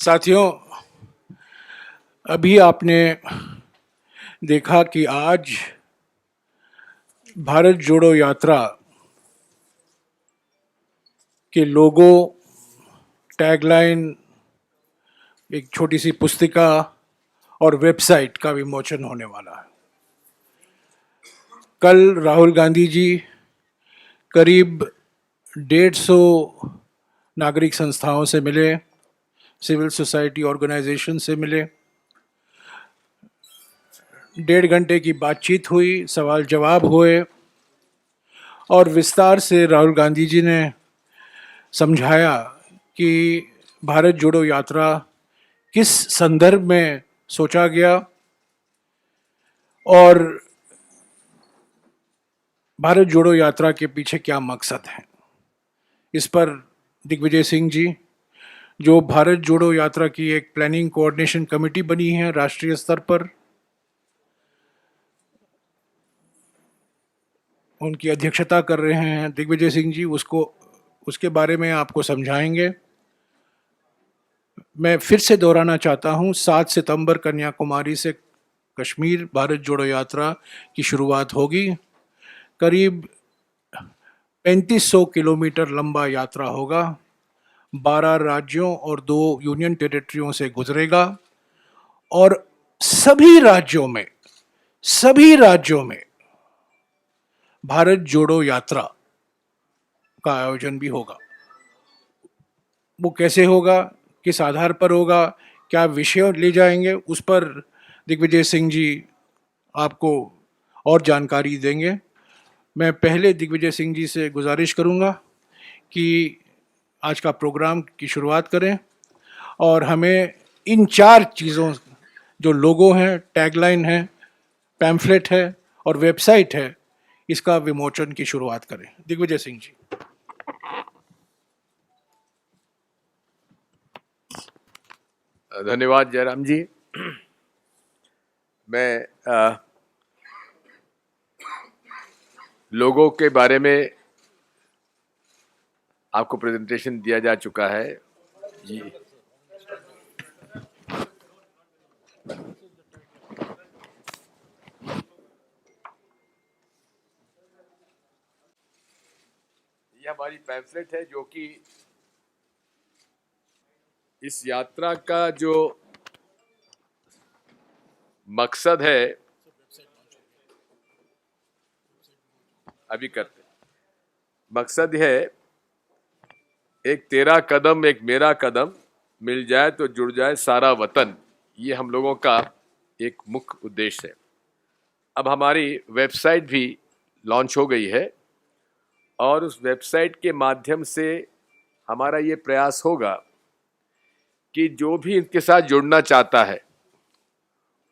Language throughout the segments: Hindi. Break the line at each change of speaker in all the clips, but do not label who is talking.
साथियों, अभी आपने देखा कि आज भारत जोड़ो यात्रा के लोगो, टैगलाइन, एक छोटी सी पुस्तिका और वेबसाइट का विमोचन होने वाला है। कल राहुल गांधी जी करीब 150 नागरिक संस्थाओं से मिले, सिविल सोसाइटी ऑर्गेनाइजेशन से मिले। 1.5 घंटे की बातचीत हुई, सवाल जवाब हुए और विस्तार से राहुल गांधी जी ने समझाया कि भारत जोड़ो यात्रा किस संदर्भ में सोचा गया और भारत जोड़ो यात्रा के पीछे क्या मकसद है। इस पर दिग्विजय सिंह जी, जो भारत जोड़ो यात्रा की एक प्लानिंग कोऑर्डिनेशन कमेटी बनी है राष्ट्रीय स्तर पर, उनकी अध्यक्षता कर रहे हैं दिग्विजय सिंह जी, उसके बारे में आपको समझाएंगे। मैं फिर से दोहराना चाहता हूं, 7 सितंबर कन्याकुमारी से कश्मीर भारत जोड़ो यात्रा की शुरुआत होगी। करीब 3500 किलोमीटर लंबा यात्रा होगा। 12 राज्यों और 2 यूनियन टेरिटरियों से गुजरेगा और सभी राज्यों में भारत जोड़ो यात्रा का आयोजन भी होगा। वो कैसे होगा, किस आधार पर होगा, क्या विषय ले जाएंगे, उस पर दिग्विजय सिंह जी आपको और जानकारी देंगे। मैं पहले दिग्विजय सिंह जी से गुजारिश करूंगा कि आज का प्रोग्राम की शुरुआत करें और हमें इन 4 चीज़ों, जो लोगो हैं, टैगलाइन है, पैम्फलेट है और वेबसाइट है, इसका विमोचन की शुरुआत करें। दिग्विजय सिंह जी।
धन्यवाद जयराम जी। मैं लोगों के बारे में आपको प्रेजेंटेशन दिया जा चुका है जी। ये हमारी पैम्फलेट है, जो कि इस यात्रा का जो मकसद है, अभी करते हैं। मकसद है, एक तेरा कदम एक मेरा कदम, मिल जाए तो जुड़ जाए सारा वतन। ये हम लोगों का एक मुख्य उद्देश्य है। अब हमारी वेबसाइट भी लॉन्च हो गई है और उस वेबसाइट के माध्यम से हमारा ये प्रयास होगा कि जो भी इनके साथ जुड़ना चाहता है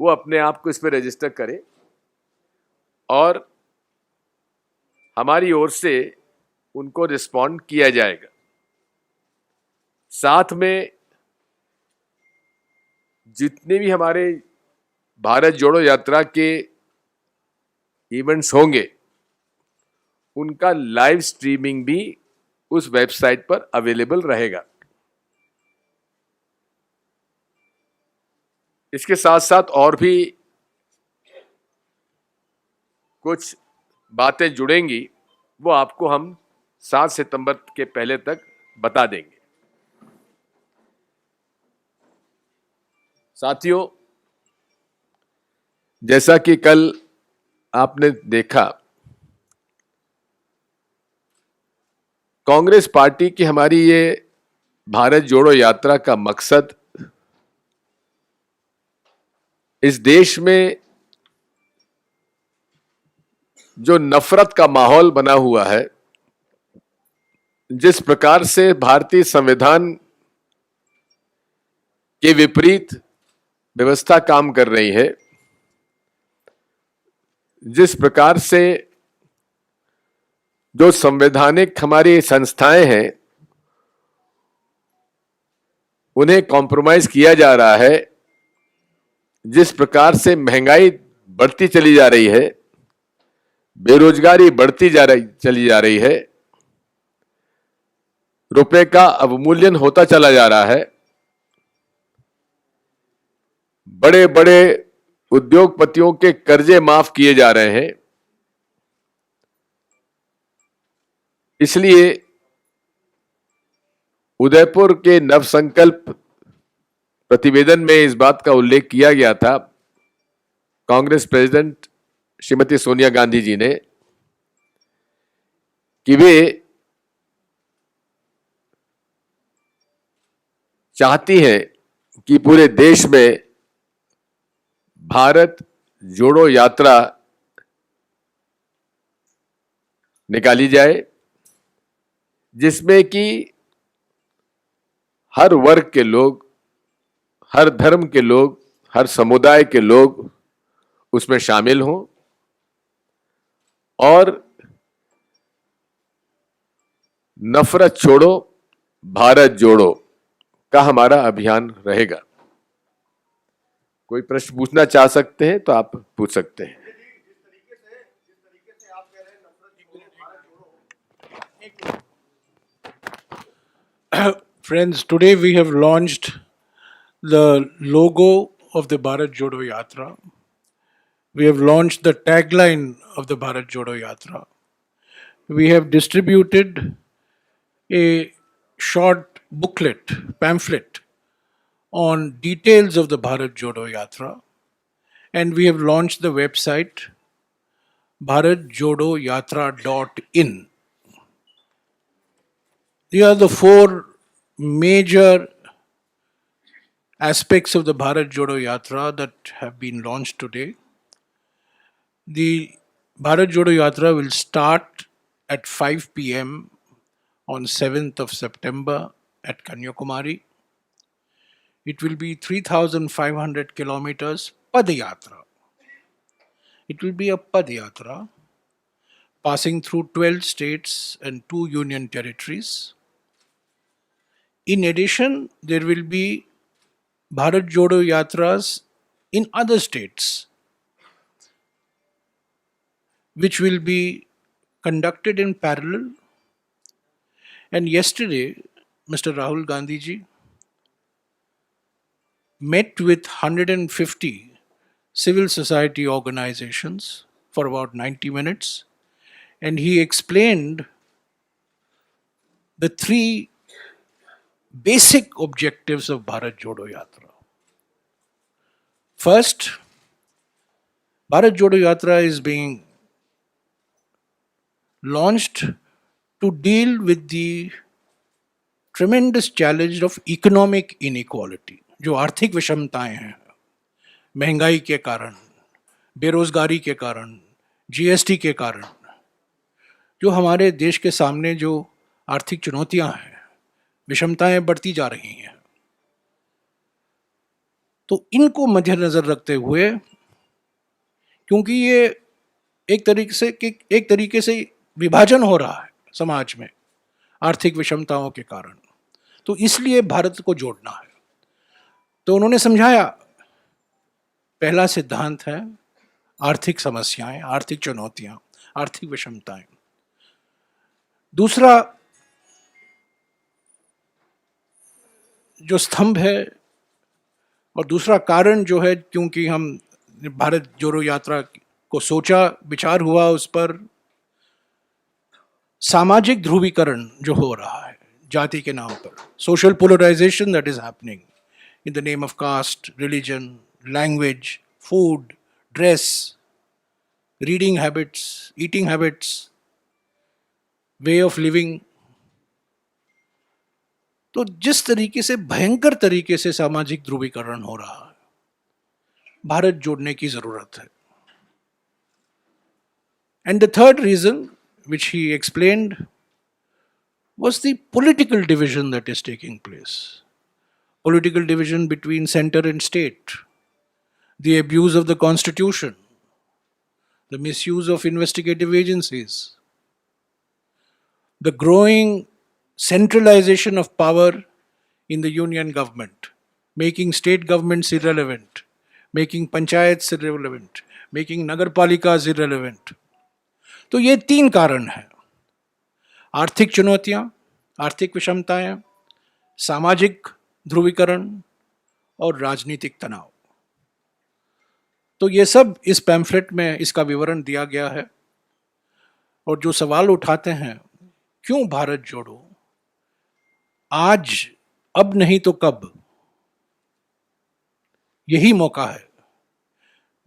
वो अपने आप को इस पर रजिस्टर करे और हमारी ओर से उनको रिस्पॉन्ड किया जाएगा। साथ में जितने भी हमारे भारत जोड़ो यात्रा के इवेंट्स होंगे, उनका लाइव स्ट्रीमिंग भी उस वेबसाइट पर अवेलेबल रहेगा। इसके साथ साथ और भी कुछ बातें जुड़ेंगी, वो आपको हम 7 सितंबर के पहले तक बता देंगे। साथियों, जैसा कि कल आपने देखा, कांग्रेस पार्टी की हमारी ये भारत जोड़ो यात्रा का मकसद इस देश में जो नफरत का माहौल बना हुआ है, जिस प्रकार से भारतीय संविधान के विपरीत व्यवस्था काम कर रही है, जिस प्रकार से जो संवैधानिक हमारी संस्थाएं हैं उन्हें कॉम्प्रोमाइज किया जा रहा है, जिस प्रकार से महंगाई बढ़ती चली जा रही है, बेरोजगारी बढ़ती चली जा रही है, रुपए का अवमूल्यन होता चला जा रहा है, बड़े बड़े उद्योगपतियों के कर्जे माफ किए जा रहे हैं। इसलिए उदयपुर के नवसंकल्प प्रतिवेदन में इस बात का उल्लेख किया गया था, कांग्रेस प्रेसिडेंट श्रीमती सोनिया गांधी जी ने, कि वे चाहती हैं कि पूरे देश में भारत जोड़ो यात्रा निकाली जाए, जिसमें कि हर वर्ग के लोग, हर धर्म के लोग, हर समुदाय के लोग उसमें शामिल हों और नफरत छोड़ो भारत जोड़ो का हमारा अभियान रहेगा। कोई प्रश्न पूछना चाह सकते हैं तो आप पूछ सकते हैं।
Friends, today we have launched the logo of the Bharat Jodo Yatra. We have launched the tagline of the Bharat Jodo Yatra. We have distributed a short booklet, pamphlet on details of the Bharat Jodo Yatra. And we have launched the website bharatjodoyatra.in. These are the four major aspects of the Bharat Jodo Yatra that have been launched today. The Bharat Jodo Yatra will start at 5 p.m. on 7th of September at Kanyakumari. It will be 3,500 kilometers Padayatra. It will be a Padayatra passing through 12 states and 2 union territories. In addition, there will be Bharat Jodo Yatras in other states, which will be conducted in parallel. And yesterday, Mr. Rahul Gandhi ji met with 150 civil society organizations for about 90 minutes, and he explained the three basic objectives of Bharat Jodo Yatra. First, Bharat Jodo Yatra is being launched to deal with the tremendous challenge of economic inequality. जो आर्थिक विषमताएं हैं, महंगाई के कारण, बेरोजगारी के कारण, जीएसटी के कारण, जो हमारे देश के सामने जो आर्थिक चुनौतियां हैं, विषमताएं बढ़ती जा रही हैं, तो इनको मद्देनजर रखते हुए, क्योंकि ये एक तरीके से विभाजन हो रहा है समाज में आर्थिक विषमताओं के कारण, तो इसलिए भारत को जोड़ना है। तो उन्होंने समझाया, पहला सिद्धांत है आर्थिक समस्याएं, आर्थिक चुनौतियां, आर्थिक विषमताएं। दूसरा जो स्तंभ है और दूसरा कारण जो है, क्योंकि हम भारत जोड़ो यात्रा को सोचा, विचार हुआ उस पर, सामाजिक ध्रुवीकरण जो हो रहा है जाति के नाम पर, social polarisation that is happening in the name of caste, religion, language, food, dress, reading habits, eating habits, way of living. तो जिस तरीके से भयंकर तरीके से सामाजिक ध्रुवीकरण हो रहा है, भारत जोड़ने की जरूरत है। And the third reason, which he explained, was the political division that is taking place. Political division between center and state, the abuse of the constitution, the misuse of investigative agencies, the growing centralization of power in the union government, making state governments irrelevant, making panchayats irrelevant, making nagarpalikas irrelevant. तो ये तीन कारण हैं, आर्थिक चुनौतियां, आर्थिक विषमताएं, सामाजिक ध्रुवीकरण और राजनीतिक तनाव। तो ये सब इस पैम्फलेट में इसका विवरण दिया गया है। और जो सवाल उठाते हैं, क्यों भारत जोड़ो, आज, अब नहीं तो कब, यही मौका है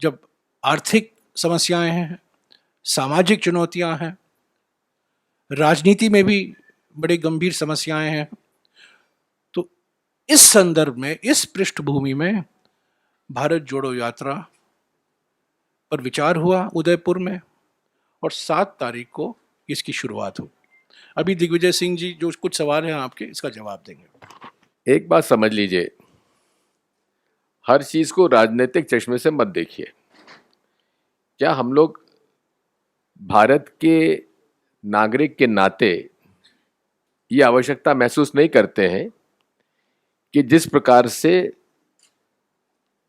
जब आर्थिक समस्याएं हैं, सामाजिक चुनौतियां हैं, राजनीति में भी बड़ी गंभीर समस्याएं हैं। तो इस संदर्भ में, इस पृष्ठभूमि में भारत जोड़ो यात्रा पर विचार हुआ उदयपुर में, और 7 तारीख को इसकी शुरुआत हुई। अभी दिग्विजय सिंह जी जो कुछ सवाल हैं आपके, इसका जवाब देंगे।
एक बात समझ लीजिए, हर चीज को राजनीतिक चश्मे से मत देखिए। क्या हम लोग भारत के नागरिक के नाते ये आवश्यकता महसूस नहीं करते हैं कि जिस प्रकार से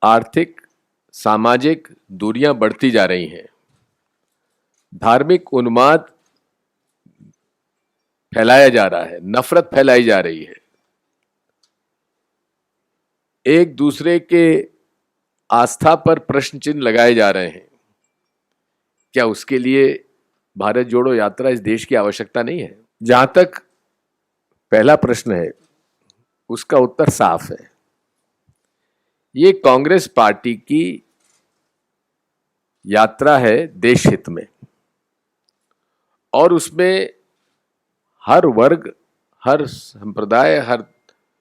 आर्थिक सामाजिक दूरियां बढ़ती जा रही हैं, धार्मिक उन्माद फैलाया जा रहा है, नफरत फैलाई जा रही है, एक दूसरे के आस्था पर प्रश्न चिन्ह लगाए जा रहे हैं, क्या उसके लिए भारत जोड़ो यात्रा इस देश की आवश्यकता नहीं है? जहां तक पहला प्रश्न है, उसका उत्तर साफ है। ये कांग्रेस पार्टी की यात्रा है देश हित में, और उसमें हर वर्ग, हर संप्रदाय, हर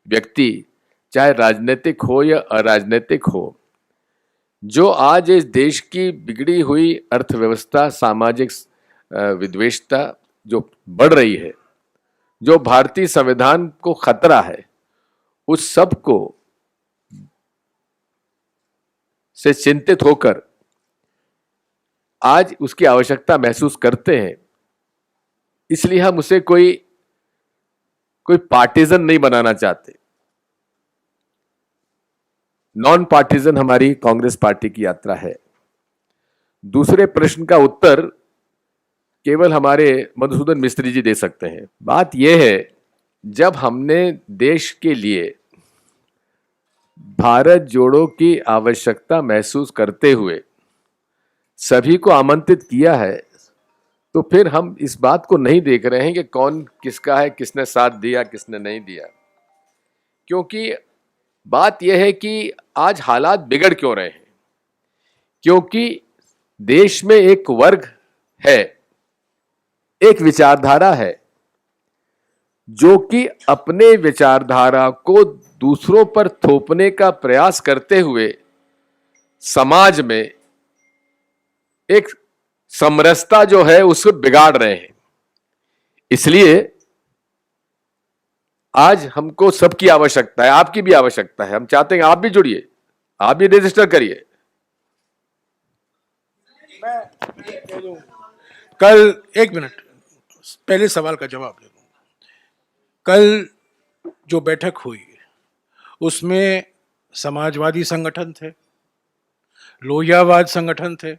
व्यक्ति, चाहे राजनीतिक हो या अराजनीतिक हो, जो आज इस देश की बिगड़ी हुई अर्थव्यवस्था, सामाजिक विद्वेषता जो बढ़ रही है, जो भारतीय संविधान को खतरा है, उस सब को से चिंतित होकर आज उसकी आवश्यकता महसूस करते हैं। इसलिए हम उसे कोई पार्टीजन नहीं बनाना चाहते। नॉन पार्टीजन हमारी कांग्रेस पार्टी की यात्रा है। दूसरे प्रश्न का उत्तर केवल हमारे मधुसूदन मिस्त्री जी दे सकते हैं। बात यह है, जब हमने देश के लिए भारत जोड़ो की आवश्यकता महसूस करते हुए सभी को आमंत्रित किया है, तो फिर हम इस बात को नहीं देख रहे हैं कि कौन किसका है, किसने साथ दिया, किसने नहीं दिया। क्योंकि बात यह है कि आज हालात बिगड़ क्यों रहे हैं? क्योंकि देश में एक वर्ग है, एक विचारधारा है, जो कि अपने विचारधारा को दूसरों पर थोपने का प्रयास करते हुए समाज में एक समरसता जो है उसको बिगाड़ रहे हैं। इसलिए आज हमको सबकी आवश्यकता है, आपकी भी आवश्यकता है। हम चाहते हैं आप भी जुड़िए, आप भी रजिस्टर करिए।
कल, एक मिनट, पहले सवाल का जवाब ले लूं। कल जो बैठक हुई उसमें समाजवादी संगठन थे, लोहियावाद संगठन थे,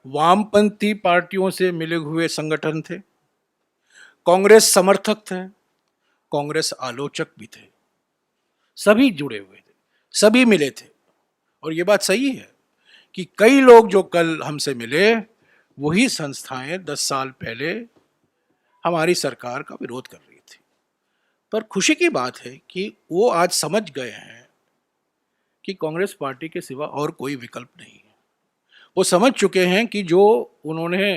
वामपंथी पार्टियों से मिले हुए संगठन थे, कांग्रेस समर्थक थे, कांग्रेस आलोचक भी थे। सभी जुड़े हुए थे, सभी मिले थे। और ये बात सही है कि कई लोग जो कल हमसे मिले, वही संस्थाएं 10 साल पहले हमारी सरकार का विरोध कर रही थी। पर खुशी की बात है कि वो आज समझ गए हैं कि कांग्रेस पार्टी के सिवा और कोई विकल्प नहीं है। वो समझ चुके हैं कि जो उन्होंने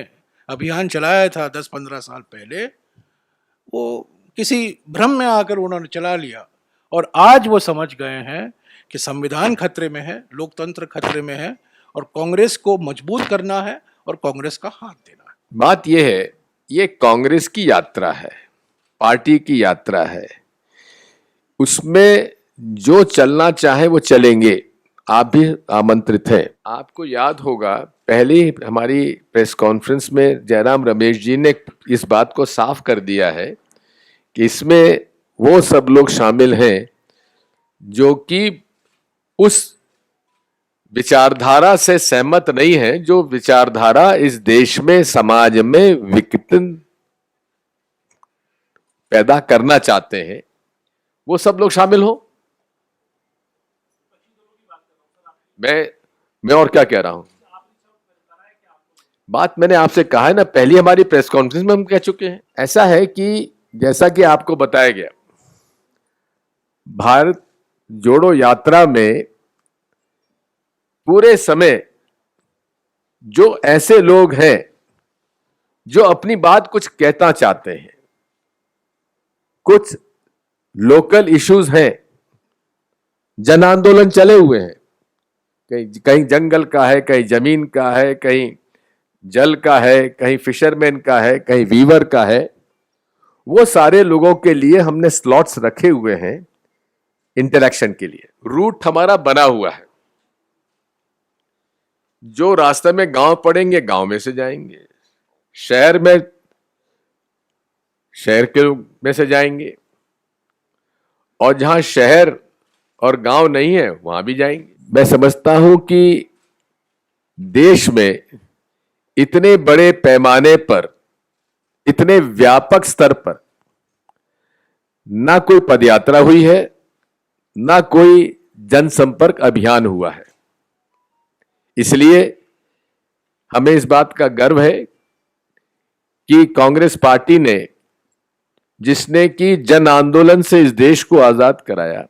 अभियान चलाया था 10-15 साल पहले, वो किसी भ्रम में आकर उन्होंने चला लिया। और आज वो समझ गए हैं कि संविधान खतरे में है, लोकतंत्र खतरे में है, और कांग्रेस को मजबूत करना है और कांग्रेस का हाथ देना है।
बात यह है, ये कांग्रेस की यात्रा है, पार्टी की यात्रा है। उसमें जो चलना चाहे वो चलेंगे। आप भी आमंत्रित हैं। आपको याद होगा, पहले हमारी प्रेस कॉन्फ्रेंस में जयराम रमेश जी ने इस बात को साफ कर दिया है कि इसमें वो सब लोग शामिल हैं जो कि उस विचारधारा से सहमत नहीं है, जो विचारधारा इस देश में, समाज में विघटन पैदा करना चाहते हैं, वो सब लोग शामिल हो। मैं और क्या कह रहा हूं? बात मैंने आपसे कहा है ना, पहली हमारी प्रेस कॉन्फ्रेंस में हम कह चुके हैं। ऐसा है कि जैसा कि आपको बताया गया, भारत जोड़ो यात्रा में पूरे समय जो ऐसे लोग हैं जो अपनी बात कुछ कहना चाहते हैं, कुछ लोकल इश्यूज हैं, जन आंदोलन चले हुए हैं, कहीं कहीं जंगल का है, कहीं जमीन का है, कहीं जल का है, कहीं फिशरमैन का है, कहीं वीवर का है, वो सारे लोगों के लिए हमने स्लॉट्स रखे हुए हैं इंटरेक्शन के लिए। रूट हमारा बना हुआ है, जो रास्ते में गांव पड़ेंगे गांव में से जाएंगे, शहर में शहर के में से जाएंगे, और जहां शहर और गांव नहीं है वहां भी जाएंगे। मैं समझता हूं कि देश में इतने बड़े पैमाने पर, इतने व्यापक स्तर पर ना कोई पदयात्रा हुई है, ना कोई जनसंपर्क अभियान हुआ है। इसलिए हमें इस बात का गर्व है कि कांग्रेस पार्टी ने, जिसने कि जन आंदोलन से इस देश को आजाद कराया,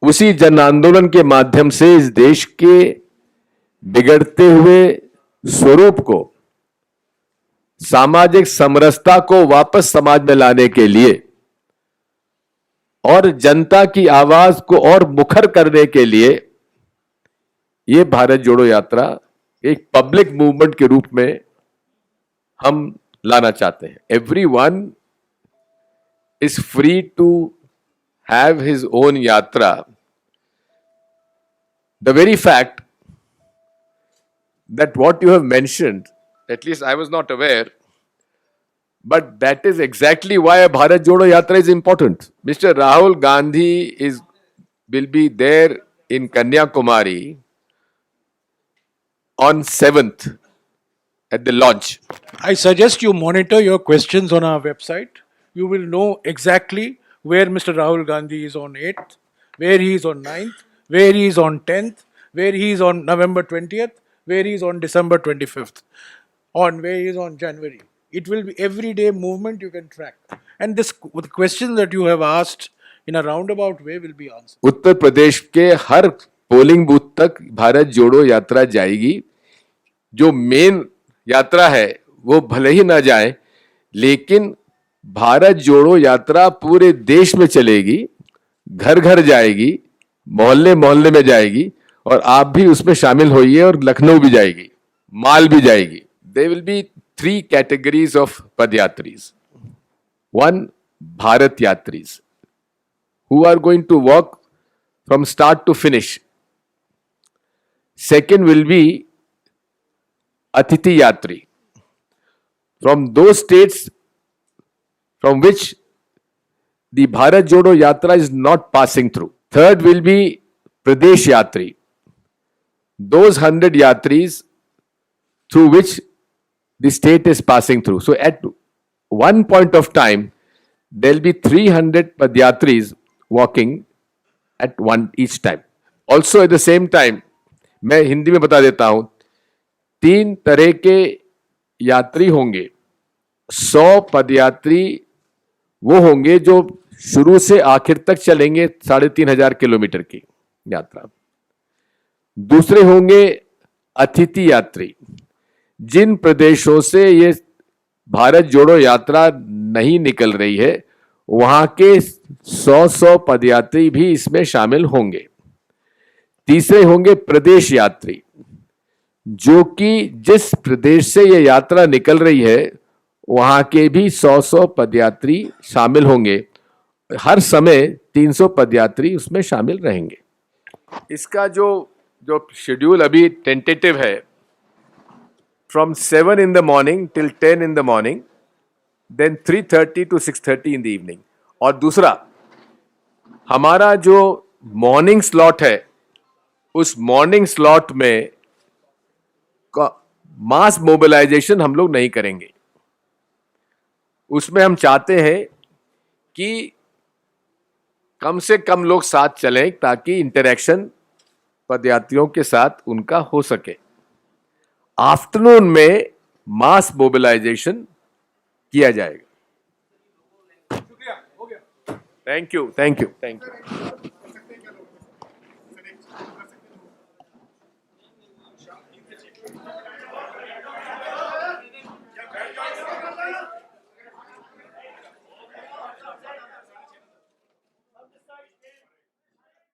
उसी जन आंदोलन के माध्यम से इस देश के बिगड़ते हुए स्वरूप को, सामाजिक समरसता को वापस समाज में लाने के लिए और जनता की आवाज को और मुखर करने के लिए यह भारत जोड़ो यात्रा एक पब्लिक मूवमेंट के रूप में हम लाना चाहते हैं। Everyone is free to have his own यात्रा। The very fact that what you have mentioned, at least I was not aware, but that is exactly why a Bharat Jodo Yatra is important. Mr. Rahul Gandhi will be there in Kanyakumari on 7th at the launch.
I suggest you monitor your questions on our website. You will know exactly where Mr. Rahul Gandhi is on 8th, where he is on 9th, where he is on 10th, where he is on November 20th, where he is on December 25th, on where he is on January. It will be everyday movement you can track. And this the question that you have asked in a roundabout way will be answered.
Uttar Pradesh के हर पोलिंग बूथ तक भारत जोड़ो यात्रा जाएगी। जो मेन यात्रा है वो भले ही ना जाए, लेकिन भारत जोड़ो यात्रा पूरे देश में चलेगी, घर घर जाएगी, मोहल्ले मोहल्ले में जाएगी, और आप भी उसमें शामिल होइए, और लखनऊ भी जाएगी, माल भी जाएगी। There will be 3 categories of Padyatris. One, Bharat Yatris, who are going to walk from start to finish. Second will be Atiti Yatri, from those states from which the Bharat Jodo Yatra is not passing through. Third will be Pradesh Yatri, those 100 Yatris through which the state is passing through. So at one point of time, there will be 300 Padyatris walking at one each time. Also at the same time, मैं हिंदी में बता देता हूं, 3 तरह के यात्री होंगे। 100 पदयात्री वो होंगे जो शुरू से आखिर तक चलेंगे 3,500 किलोमीटर की यात्रा। दूसरे होंगे अतिथि यात्री, जिन प्रदेशों से ये भारत जोड़ो यात्रा नहीं निकल रही है, वहां के 100 पदयात्री भी इसमें शामिल होंगे। तीसरे होंगे प्रदेश यात्री, जो कि जिस प्रदेश से ये यात्रा निकल रही है वहां के भी 100 पदयात्री शामिल होंगे। हर समय 300 पदयात्री उसमें शामिल रहेंगे। इसका जो शेड्यूल अभी टेंटेटिव है, from 7 in the morning till 10 in the morning, then 3:30 to 6:30 in the evening. और दूसरा, हमारा जो मॉर्निंग स्लॉट है, उस मॉर्निंग स्लॉट में मास मोबिलाइजेशन हम लोग नहीं करेंगे। उसमें हम चाहते हैं कि कम से कम लोग साथ चलें, ताकि इंटरेक्शन पदयात्रियों के साथ उनका हो सके। आफ्टरनून में मास मोबिलाइजेशन किया जाएगा। Thank you, thank you, thank you.